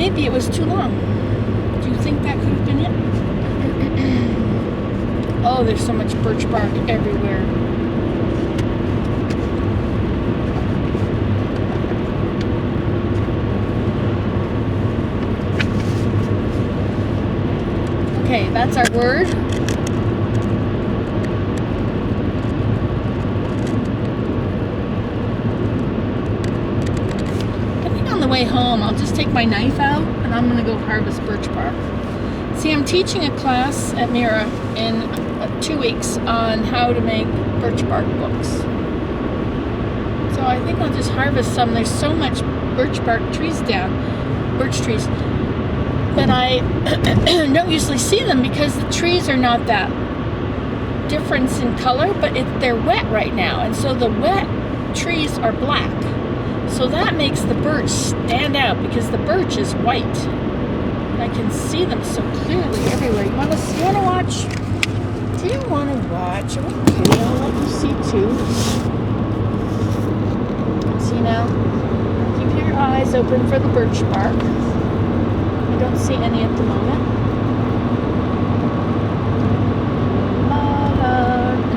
maybe it was too long. Do you think that could have been it? Oh, there's so much birch bark everywhere. Okay, that's our word. I think on the way home, I'll just take my knife out and I'm going to go harvest birch bark. See, I'm teaching a class at Mira in 2 weeks on how to make birch bark books. So I think I'll just harvest some. There's so much birch trees, that I don't usually see them because the trees are not that difference in color, but they're wet right now, and so the wet trees are black. So that makes the birch stand out because the birch is white. I can see them so clearly everywhere. You want to watch? Do you want to watch? Okay, I'll let you see too. See now? Keep your eyes open for the birch bark. I don't see any at the moment.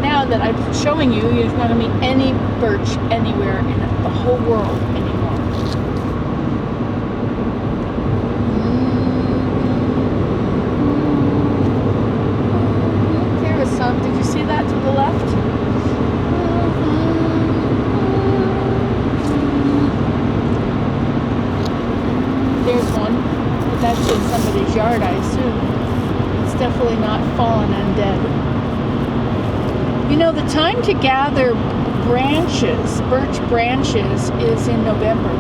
Now that I'm showing you, there's not going to be any birch anywhere in the whole world anymore. There was some. Did you see that to the left? There's one. That's in somebody's yard, I assume. It's definitely not fallen undead. You know, the time to gather branches, birch branches, is in November.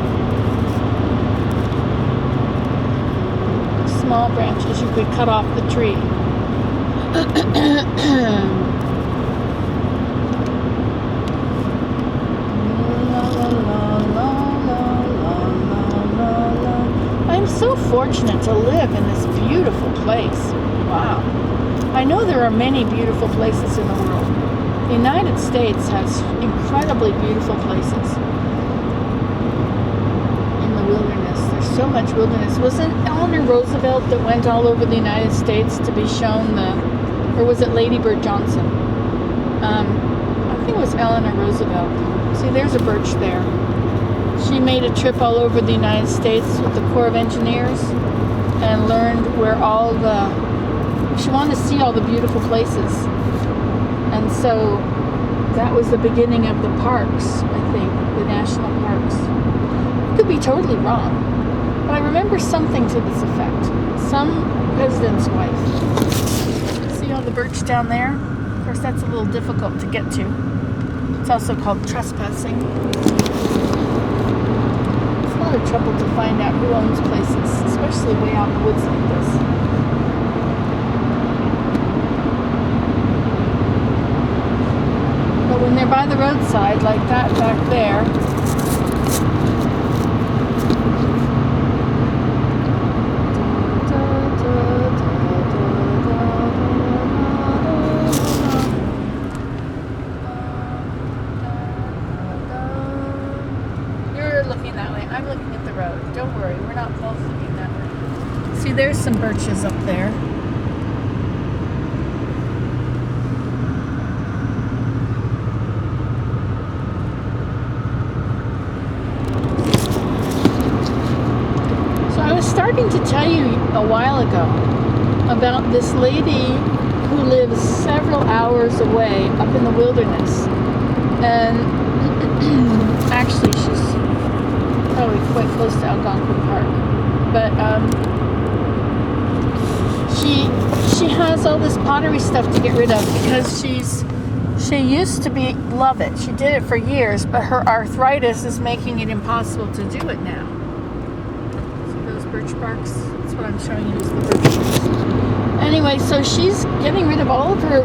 Small branches you could cut off the tree. I'm so fortunate to live in this beautiful place. Wow. I know there are many beautiful places in the world. The United States has incredibly beautiful places in the wilderness. There's so much wilderness. Wasn't Eleanor Roosevelt that went all over the United States to be shown or was it Lady Bird Johnson? I think it was Eleanor Roosevelt. See, there's a birch there. She made a trip all over the United States with the Corps of Engineers and learned where she wanted to see all the beautiful places. And so that was the beginning of the parks, I think, the national parks. I could be totally wrong, but I remember something to this effect. Some president's wife. See all the birch down there? Of course, that's a little difficult to get to. It's also called trespassing. It's a lot of trouble to find out who owns places, especially way out in the woods like this. When they're by the roadside, like that back there, you're looking that way. I'm looking at the road. Don't worry, we're not both looking that way. See, there's some birches up there. Starting to tell you a while ago about this lady who lives several hours away up in the wilderness, and actually she's probably quite close to Algonquin Park, but she has all this pottery stuff to get rid of because she used to love it. She did it for years, but her arthritis is making it impossible to do it now. Birch barks. That's what I'm showing you is the birch barks. Anyway, so she's getting rid of all of her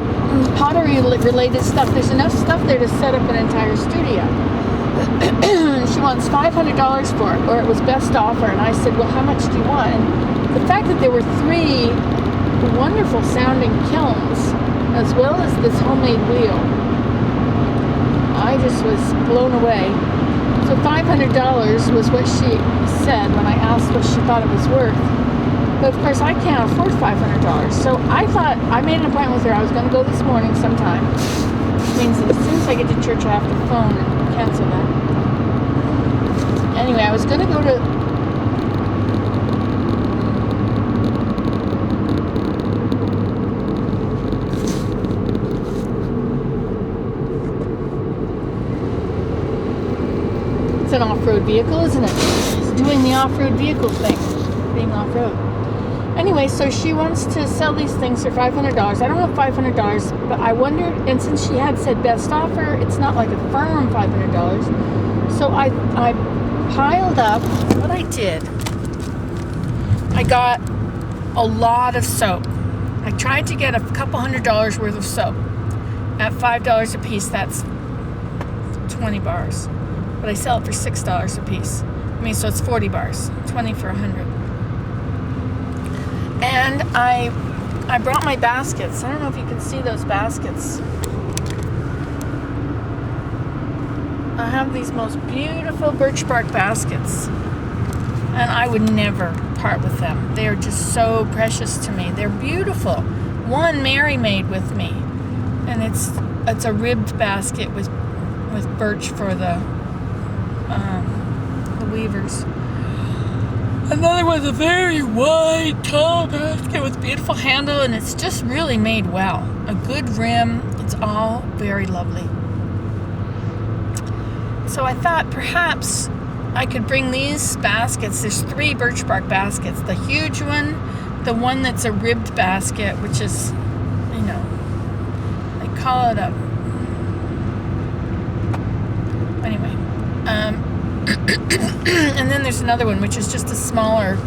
pottery related stuff. There's enough stuff there to set up an entire studio. She wants $500 for it, or it was best offer. And I said, well, how much do you want? And the fact that there were 3 wonderful sounding kilns, as well as this homemade wheel, I just was blown away. So $500 was what she said when I asked what she thought it was worth. But of course I can't afford $500. So I thought, I made an appointment with her. I was going to go this morning sometime. Which means that as soon as I get to church I have to phone and cancel that. Anyway, I was going to go to... It's an off-road vehicle, isn't it? It's doing the off-road vehicle thing, being off-road. Anyway, so she wants to sell these things for $500. I don't have $500, but I wondered, and since she had said best offer, it's not like a firm $500. So I piled up. What I did, I got a lot of soap. I tried to get a couple $100 worth of soap. At $5 a piece, that's 20 bars. But I sell it for $6 a piece. I mean, so it's 40 bars, 20 for 100. And I brought my baskets. I don't know if you can see those baskets. I have these most beautiful birch bark baskets. And I would never part with them. They are just so precious to me. They're beautiful. One Mary made with me. And it's a ribbed basket with birch for the weavers. Another one's a very wide, tall basket with beautiful handle, and it's just really made well. A good rim. It's all very lovely. So I thought perhaps I could bring these baskets. There's 3 birch bark baskets. The huge one, the one that's a ribbed basket, which is, you know, they call it a... Anyway. And then there's another one, which is just a smaller,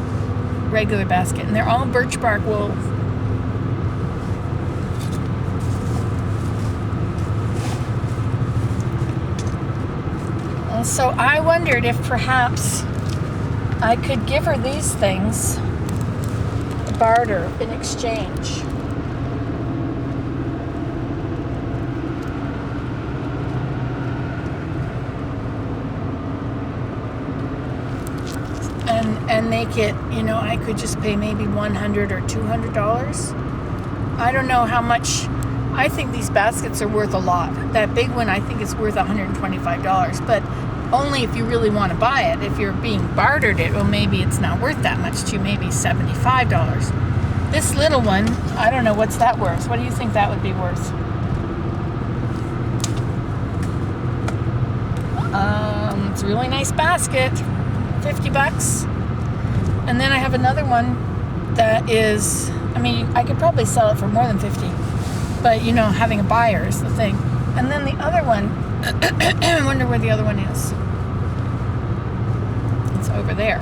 regular basket. And they're all birch bark wool. And so I wondered if perhaps I could give her these things, barter, in exchange. And make it, you know, I could just pay maybe $100 or $200. I don't know how much. I think these baskets are worth a lot. That big one, I think it's worth $125, but only if you really want to buy it. If you're being bartered it, well, maybe it's not worth that much to you, maybe $75. This little one, I don't know, what's that worth? What do you think that would be worth? It's a really nice basket, $50. And then I have another one that is, I mean, I could probably sell it for more than 50, but you know, having a buyer is the thing. And then the other one, I wonder where the other one is. It's over there.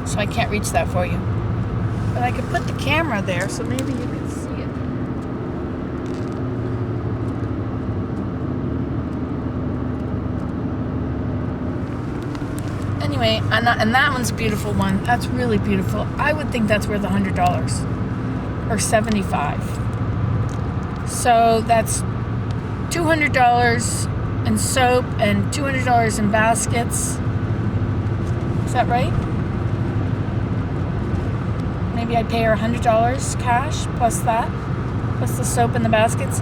So I can't reach that for you. But I could put the camera there so maybe you can see it. Anyway, and that one's a beautiful one. That's really beautiful. I would think that's worth $100 or $75. So that's $200 in soap and $200 in baskets. Is that right? Maybe I'd pay her $100 cash plus that, plus the soap and the baskets.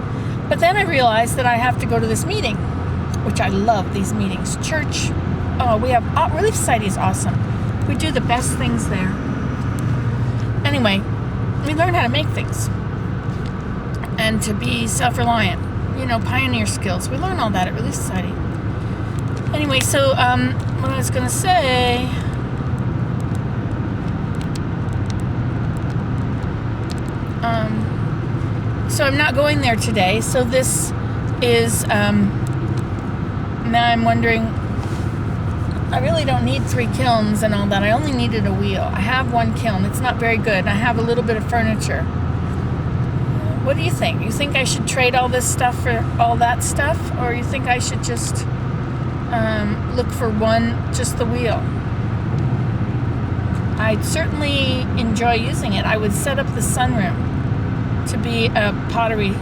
But then I realized that I have to go to this meeting, which I love these meetings. Church. Oh, we have Relief Society is awesome. We do the best things there. Anyway, we learn how to make things and to be self-reliant. You know, pioneer skills. We learn all that at Relief Society. Anyway, so what I was going to say. So I'm not going there today. So this is. Now I'm wondering. I really don't need 3 kilns and all that. I only needed a wheel. I have 1 kiln. It's not very good. I have a little bit of furniture. What do you think? You think I should trade all this stuff for all that stuff? Or you think I should just look for just the wheel? I'd certainly enjoy using it. I would set up the sunroom to be a pottery